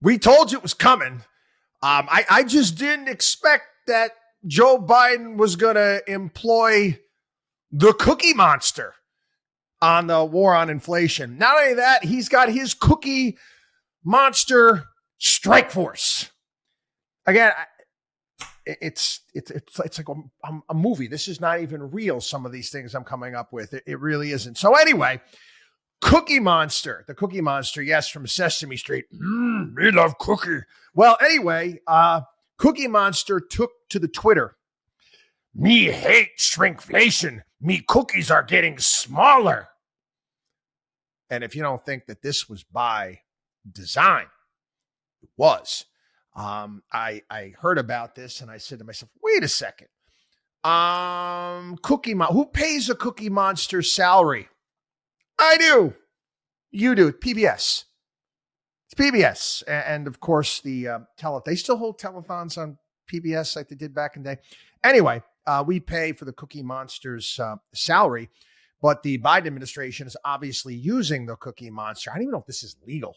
We told you it was coming. I just didn't expect that Joe Biden was going to employ the Cookie Monster on the war on inflation. Not only that, he's got his Cookie Monster strike force. Again, it's like a movie. This is not even real, some of these things I'm coming up with. It really isn't. So anyway, Cookie Monster, the Cookie Monster, yes, from Sesame Street. We love cookie. Well, anyway, Cookie Monster took to the Twitter. Me hate shrinkflation. Me cookies are getting smaller. And if you don't think that this was by design, it was. I heard about this and I said to myself, wait a second. Who pays a Cookie Monster salary? I do. You do. PBS. It's PBS. And of course, they still hold telethons on PBS like they did back in the day. Anyway, we pay for the Cookie Monster's salary, but the Biden administration is obviously using the Cookie Monster. I don't even know if this is legal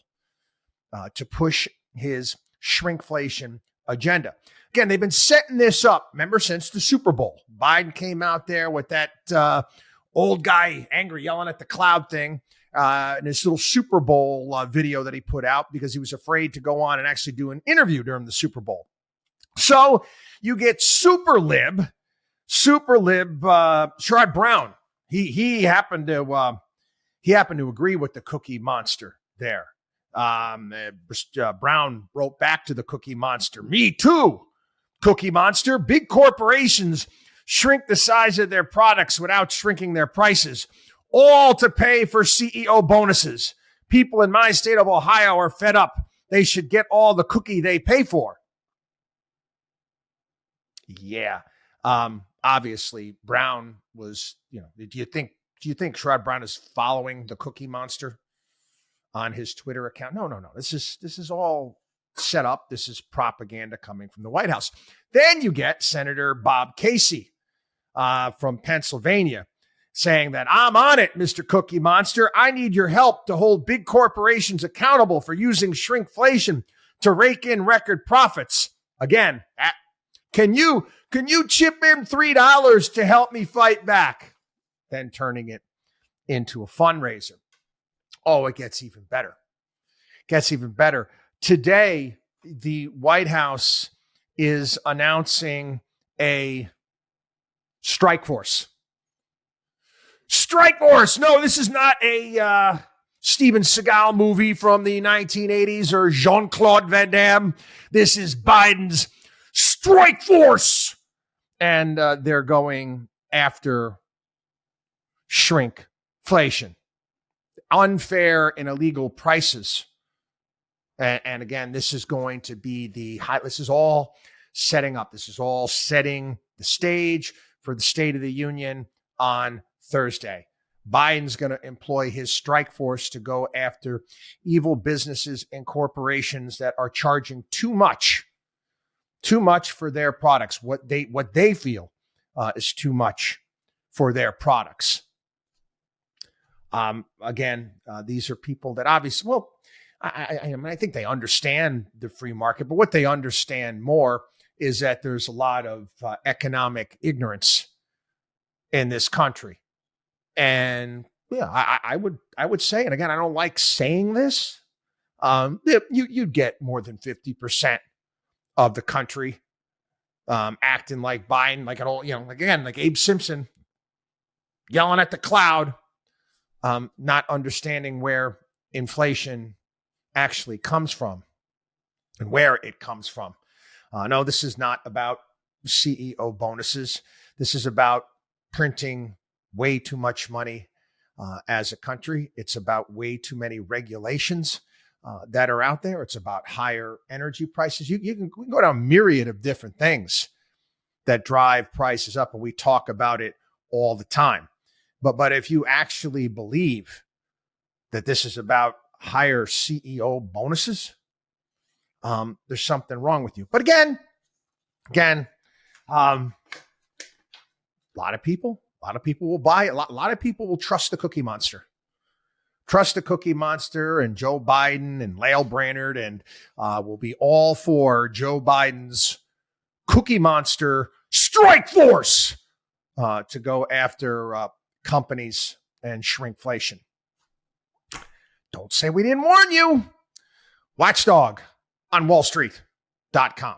to push his shrinkflation agenda. Again, they've been setting this up, remember, since the Super Bowl. Biden came out there with that old guy angry yelling at the cloud thing in his little Super Bowl video that he put out because he was afraid to go on and actually do an interview during the Super Bowl. So you get super lib Sherrod Brown. He happened to agree with the Cookie Monster there. Brown wrote back to the Cookie Monster, me too, Cookie Monster. Big corporations shrink the size of their products without shrinking their prices, all to pay for CEO bonuses. People in my state of Ohio are fed up. They should get all the cookie they pay for. Yeah. Obviously, Brown was, do you think Sherrod Brown is following the Cookie Monster on his Twitter account? No. This is all set up. This is propaganda coming from the White House. Then you get Senator Bob Casey from Pennsylvania saying that I'm on it, Mr. Cookie Monster. I need your help to hold big corporations accountable for using shrinkflation to rake in record profits. Again, can you chip in $3 to help me fight back? Then turning it into a fundraiser. Oh, it gets even better. Today, the White House is announcing a strike force. Strike force. No, this is not a Steven Seagal movie from the 1980s or Jean-Claude Van Damme. This is Biden's strike force. And they're going after shrinkflation, unfair and illegal prices. And again, this is going to be this is all setting up. This is all setting the stage for the State of the Union on Thursday. Biden's going to employ his strike force to go after evil businesses and corporations that are charging too much for their products. What they feel is too much for their products. Again, these are people that obviously, I think they understand the free market, but what they understand more is that there's a lot of economic ignorance in this country. And yeah, I would say, and again, I don't like saying this, you'd get more than 50% of the country acting like Biden, like an old, like Abe Simpson yelling at the cloud, not understanding where inflation actually comes from and where it comes from. No, this is not about CEO bonuses. This is about printing way too much money as a country. It's about way too many regulations that are out there. It's about higher energy prices. We can go down a myriad of different things that drive prices up, and we talk about it all the time. But if you actually believe that this is about higher CEO bonuses, there's something wrong with you. But again, a lot of people will buy it. A lot of people will trust the Cookie Monster. trust the Cookie Monster and Joe Biden and Lael Brainerd, and we'll be all for Joe Biden's Cookie Monster strike force to go after companies and shrinkflation. Don't say we didn't warn you. WatchDog on WallStreet.com.